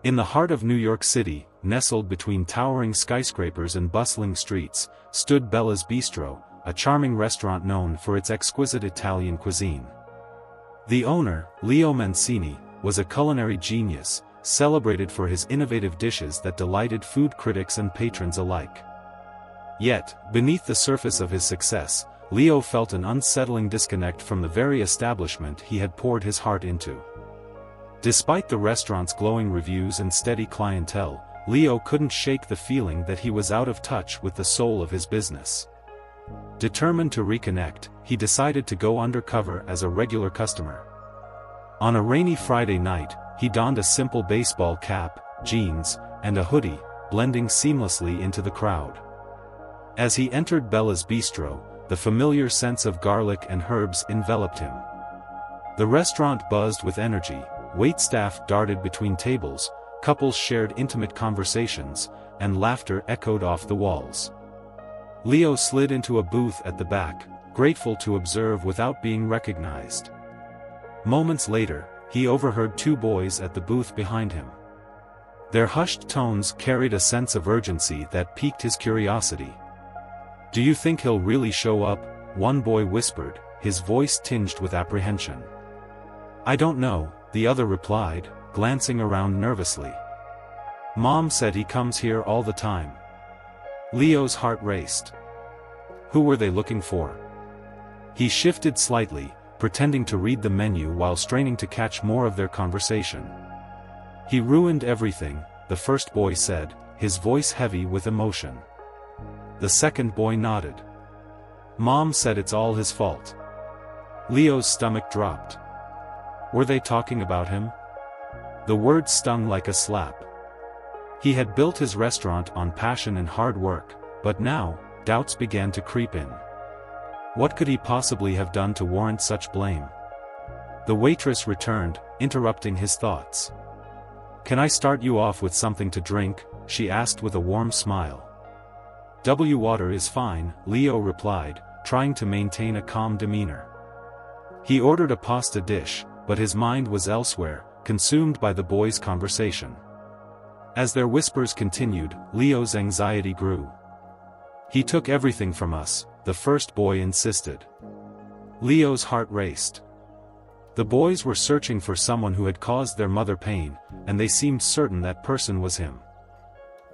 In the heart of New York City, nestled between towering skyscrapers and bustling streets, stood Bella's Bistro, a charming restaurant known for its exquisite Italian cuisine. The owner, Leo Mancini, was a culinary genius, celebrated for his innovative dishes that delighted food critics and patrons alike. Yet, beneath the surface of his success, Leo felt an unsettling disconnect from the very establishment he had poured his heart into. Despite the restaurant's glowing reviews and steady clientele, Leo couldn't shake the feeling that he was out of touch with the soul of his business. Determined to reconnect, he decided to go undercover as a regular customer. On a rainy Friday night, he donned a simple baseball cap, jeans, and a hoodie, blending seamlessly into the crowd. As he entered Bella's Bistro, the familiar sense of garlic and herbs enveloped him. The restaurant buzzed with energy, waitstaff darted between tables, couples shared intimate conversations, and laughter echoed off the walls. Leo slid into a booth at the back, grateful to observe without being recognized. Moments later, he overheard two boys at the booth behind him. Their hushed tones carried a sense of urgency that piqued his curiosity. "Do you think he'll really show up?" one boy whispered, his voice tinged with apprehension. "I don't know," the other replied, glancing around nervously. "Mom said he comes here all the time." Leo's heart raced. Who were they looking for? He shifted slightly, pretending to read the menu while straining to catch more of their conversation. "He ruined everything," the first boy said, his voice heavy with emotion. The second boy nodded. "Mom said it's all his fault." Leo's stomach dropped. Were they talking about him? The words stung like a slap. He had built his restaurant on passion and hard work, but now, doubts began to creep in. What could he possibly have done to warrant such blame? The waitress returned, interrupting his thoughts. "Can I start you off with something to drink?" she asked with a warm smile. Water is fine," Leo replied, trying to maintain a calm demeanor. He ordered a pasta dish, but his mind was elsewhere, consumed by the boys' conversation. As their whispers continued, Leo's anxiety grew. "He took everything from us," the first boy insisted. Leo's heart raced. The boys were searching for someone who had caused their mother pain, and they seemed certain that person was him.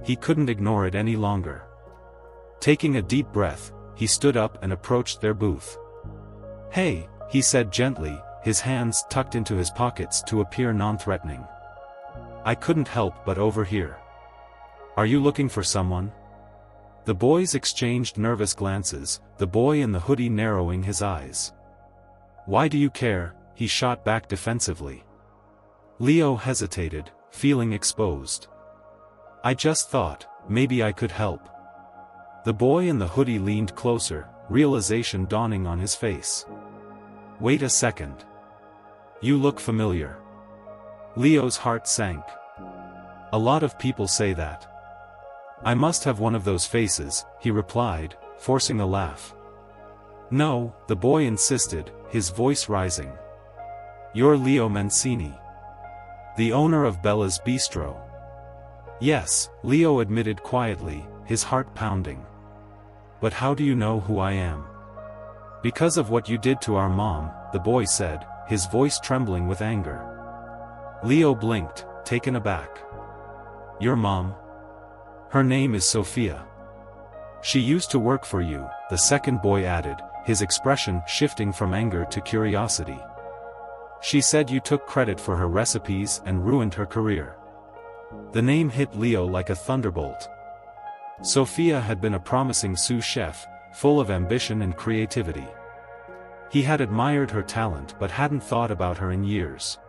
He couldn't ignore it any longer. Taking a deep breath, he stood up and approached their booth. "Hey," he said gently, his hands tucked into his pockets to appear non-threatening. "I couldn't help but overhear. Are you looking for someone?" The boys exchanged nervous glances, the boy in the hoodie narrowing his eyes. "Why do you care?" he shot back defensively. Leo hesitated, feeling exposed. "I just thought, maybe I could help." The boy in the hoodie leaned closer, realization dawning on his face. "Wait a second. You look familiar." Leo's heart sank. "A lot of people say that." "I must have one of those faces," he replied, forcing a laugh. "No," the boy insisted, his voice rising. "You're Leo Mancini, the owner of Bella's Bistro." "Yes," Leo admitted quietly, his heart pounding. "But how do you know who I am?" "Because of what you did to our mom," the boy said, his voice trembling with anger. Leo blinked, taken aback. "Your mom? Her name is Sophia. She used to work for you," the second boy added, his expression shifting from anger to curiosity. "She said you took credit for her recipes and ruined her career." The name hit Leo like a thunderbolt. Sophia had been a promising sous chef, full of ambition and creativity. He had admired her talent but hadn't thought about her in years.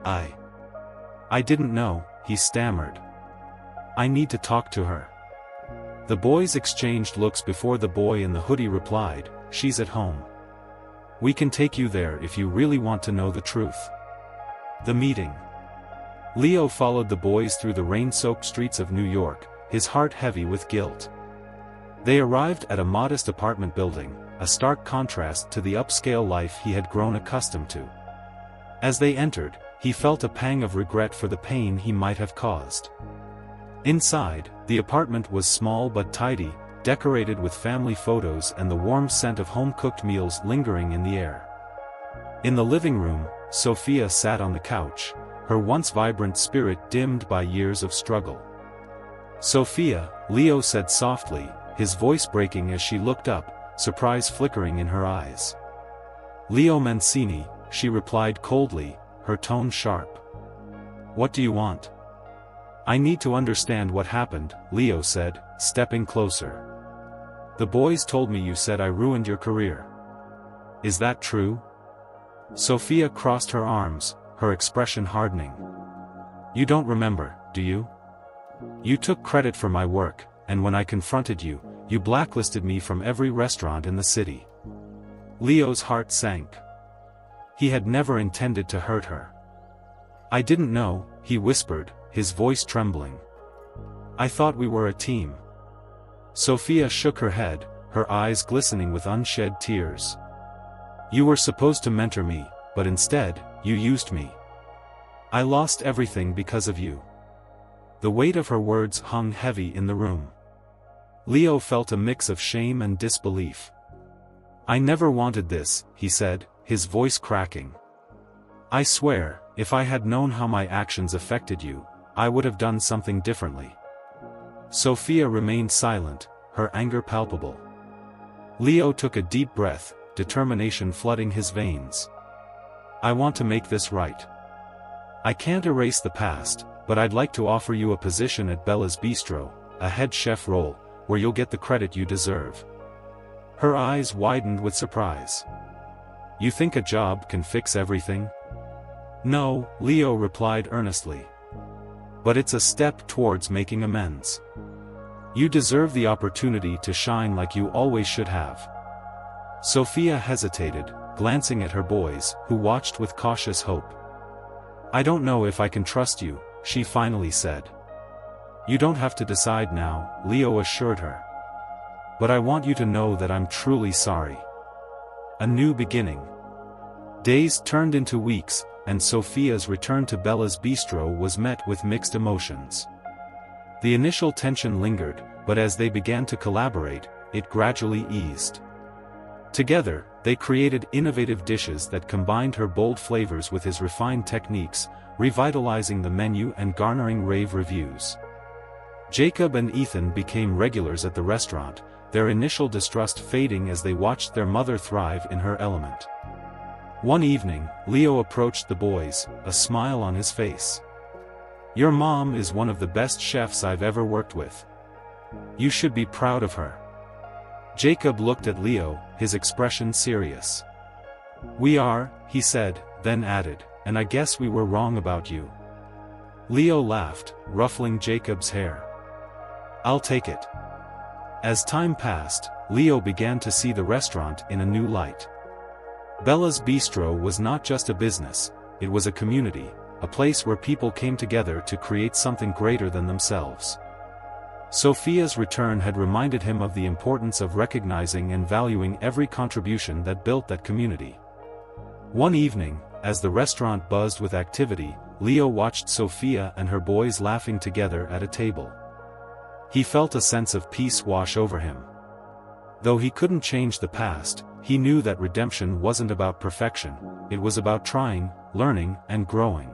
I didn't know," he stammered. "I need to talk to her." The boys exchanged looks before the boy in the hoodie replied, "She's at home. We can take you there if you really want to know the truth." The meeting. Leo followed the boys through the rain-soaked streets of New York, his heart heavy with guilt. They arrived at a modest apartment building, a stark contrast to the upscale life he had grown accustomed to. As they entered, he felt a pang of regret for the pain he might have caused. Inside, the apartment was small but tidy, decorated with family photos and the warm scent of home-cooked meals lingering in the air. In the living room, Sophia sat on the couch, her once vibrant spirit dimmed by years of struggle. "Sophia," Leo said softly, his voice breaking as she looked up, surprise flickering in her eyes. "Leo Mancini," she replied coldly, her tone sharp. "What do you want?" "I need to understand what happened," Leo said, stepping closer. "The boys told me you said I ruined your career. Is that true?" Sophia crossed her arms, her expression hardening. "You don't remember, do you? You took credit for my work, and when I confronted you, you blacklisted me from every restaurant in the city." Leo's heart sank. He had never intended to hurt her. "I didn't know," he whispered, his voice trembling. "I thought we were a team." Sophia shook her head, her eyes glistening with unshed tears. "You were supposed to mentor me, but instead, you used me. I lost everything because of you." The weight of her words hung heavy in the room. Leo felt a mix of shame and disbelief. "I never wanted this," he said, his voice cracking. "I swear, if I had known how my actions affected you, I would have done something differently." Sophia remained silent, her anger palpable. Leo took a deep breath, determination flooding his veins. "I want to make this right. I can't erase the past, but I'd like to offer you a position at Bella's Bistro, a head chef role, where you'll get the credit you deserve." Her eyes widened with surprise. "You think a job can fix everything?" "No," Leo replied earnestly. "But it's a step towards making amends. You deserve the opportunity to shine like you always should have." Sophia hesitated, glancing at her boys, who watched with cautious hope. "I don't know if I can trust you," she finally said. "You don't have to decide now," Leo assured her. "But I want you to know that I'm truly sorry." A new beginning. Days turned into weeks, and Sophia's return to Bella's Bistro was met with mixed emotions. The initial tension lingered, but as they began to collaborate, it gradually eased. Together, they created innovative dishes that combined her bold flavors with his refined techniques, revitalizing the menu and garnering rave reviews. Jacob and Ethan became regulars at the restaurant, their initial distrust fading as they watched their mother thrive in her element. One evening, Leo approached the boys, a smile on his face. "Your mom is one of the best chefs I've ever worked with. You should be proud of her." Jacob looked at Leo, his expression serious. "We are," he said, then added, "and I guess we were wrong about you." Leo laughed, ruffling Jacob's hair. "I'll take it." As time passed, Leo began to see the restaurant in a new light. Bella's Bistro was not just a business, it was a community, a place where people came together to create something greater than themselves. Sophia's return had reminded him of the importance of recognizing and valuing every contribution that built that community. One evening, as the restaurant buzzed with activity, Leo watched Sophia and her boys laughing together at a table. He felt a sense of peace wash over him. Though he couldn't change the past, he knew that redemption wasn't about perfection, it was about trying, learning, and growing.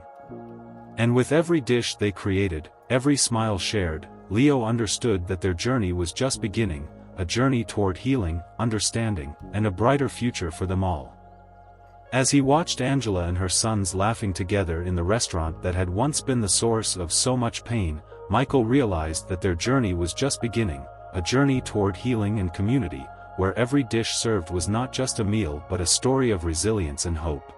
And with every dish they created, every smile shared, Leo understood that their journey was just beginning, a journey toward healing, understanding, and a brighter future for them all. As he watched Angela and her sons laughing together in the restaurant that had once been the source of so much pain, Michael realized that their journey was just beginning, a journey toward healing and community, where every dish served was not just a meal but a story of resilience and hope.